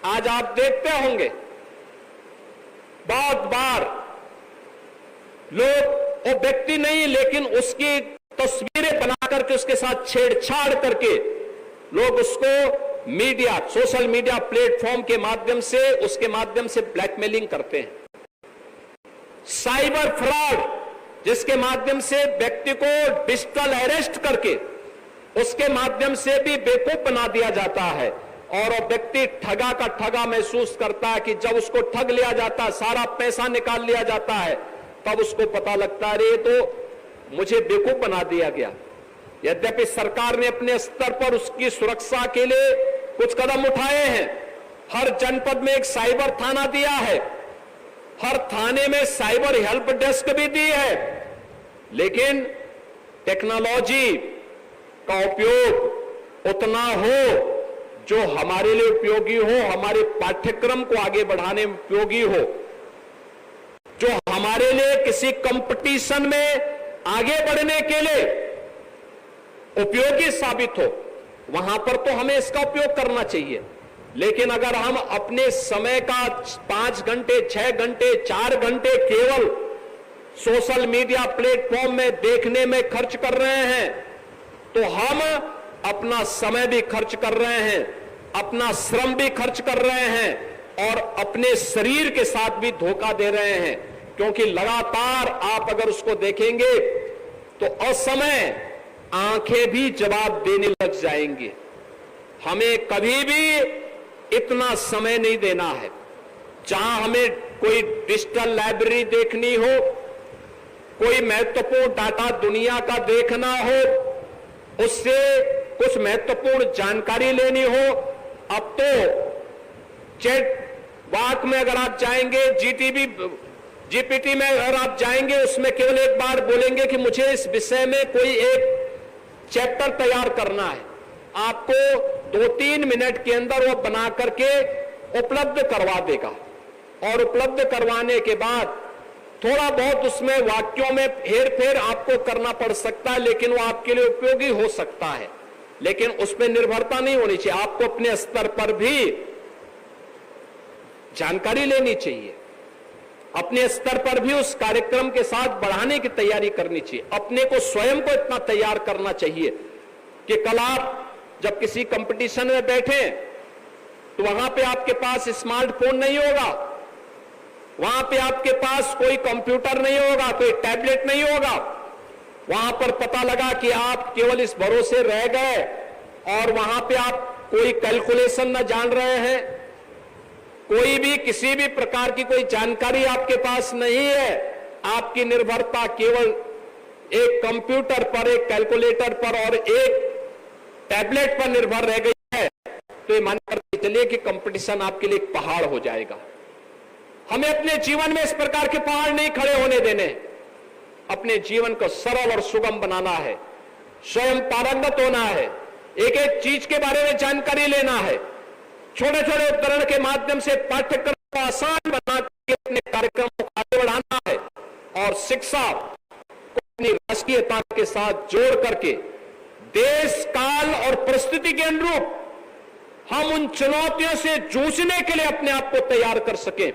आज आप देखते होंगे बहुत बार लोग, वो व्यक्ति नहीं लेकिन उसकी तस्वीरें बना करके उसके साथ छेड़छाड़ करके लोग उसको मीडिया, सोशल मीडिया प्लेटफॉर्म के माध्यम से, उसके माध्यम से ब्लैकमेलिंग करते हैं। साइबर फ्रॉड, जिसके माध्यम से व्यक्ति को डिजिटल अरेस्ट करके उसके माध्यम से भी बेवकूफ बना दिया जाता है और वो व्यक्ति ठगा का ठगा महसूस करता है कि जब उसको ठग लिया जाता है, सारा पैसा निकाल लिया जाता है, तब उसको पता लगता है अरे तो मुझे बेवकूफ बना दिया गया। यद्यपि सरकार ने अपने स्तर पर उसकी सुरक्षा के लिए कुछ कदम उठाए हैं। हर जनपद में एक साइबर थाना दिया है, हर थाने में साइबर हेल्प डेस्क भी दी है, लेकिन टेक्नोलॉजी का उपयोग उतना हो जो हमारे लिए उपयोगी हो, हमारे पाठ्यक्रम को आगे बढ़ाने में उपयोगी हो, जो हमारे लिए किसी कंपटीशन में आगे बढ़ने के लिए उपयोगी साबित हो, वहां पर तो हमें इसका उपयोग करना चाहिए। लेकिन अगर हम अपने समय का 5 घंटे, 6 घंटे, 4 घंटे केवल सोशल मीडिया प्लेटफॉर्म में देखने में खर्च कर रहे हैं, तो हम अपना समय भी खर्च कर रहे हैं, अपना श्रम भी खर्च कर रहे हैं और अपने शरीर के साथ भी धोखा दे रहे हैं। क्योंकि लगातार आप अगर उसको देखेंगे तो असमय आंखें भी जवाब देने लग जाएंगी। हमें कभी भी इतना समय नहीं देना है। जहां हमें कोई डिजिटल लाइब्रेरी देखनी हो, कोई महत्वपूर्ण डाटा दुनिया का देखना हो, उससे कुछ महत्वपूर्ण जानकारी लेनी हो, अब तो चैट वाक में अगर आप जाएंगे, जीपीटी में अगर आप जाएंगे, उसमें केवल एक बार बोलेंगे कि मुझे इस विषय में कोई एक चैप्टर तैयार करना है, आपको 2-3 मिनट के अंदर वो बना करके उपलब्ध करवा देगा। और उपलब्ध करवाने के बाद थोड़ा बहुत उसमें वाक्यों में हेर फेर आपको करना पड़ सकता है, लेकिन वो आपके लिए उपयोगी हो सकता है। लेकिन उस पर निर्भरता नहीं होनी चाहिए, आपको अपने स्तर पर भी जानकारी लेनी चाहिए, अपने स्तर पर भी उस कार्यक्रम के साथ बढ़ाने की तैयारी करनी चाहिए। अपने को स्वयं को इतना तैयार करना चाहिए कि कल आप जब किसी कंपटीशन में बैठे तो वहां पे आपके पास स्मार्टफोन नहीं होगा, वहां पे आपके पास कोई कंप्यूटर नहीं होगा, कोई टैबलेट नहीं होगा। वहां पर पता लगा कि आप केवल इस भरोसे रह गए और वहां पे आप कोई कैलकुलेशन न जान रहे हैं, कोई भी किसी भी प्रकार की कोई जानकारी आपके पास नहीं है, आपकी निर्भरता केवल एक कंप्यूटर पर, एक कैलकुलेटर पर और एक टैबलेट पर निर्भर रह गई है, तो ये मान कर चलिए कि कंपटीशन आपके लिए एक पहाड़ हो जाएगा। हमें अपने जीवन में इस प्रकार के पहाड़ नहीं खड़े होने देने, अपने जीवन को सरल और सुगम बनाना है, स्वयं पारंगत होना है, एक एक चीज के बारे में जानकारी लेना है, छोटे छोटे उपकरण के माध्यम से पाठ्यक्रम को आसान बना के अपने कार्यक्रम को आगे बढ़ाना है और शिक्षा को अपनी राष्ट्रीयता के साथ जोड़ करके देश, काल और परिस्थिति के अनुरूप हम उन चुनौतियों से जूझने के लिए अपने आप को तैयार कर सकें।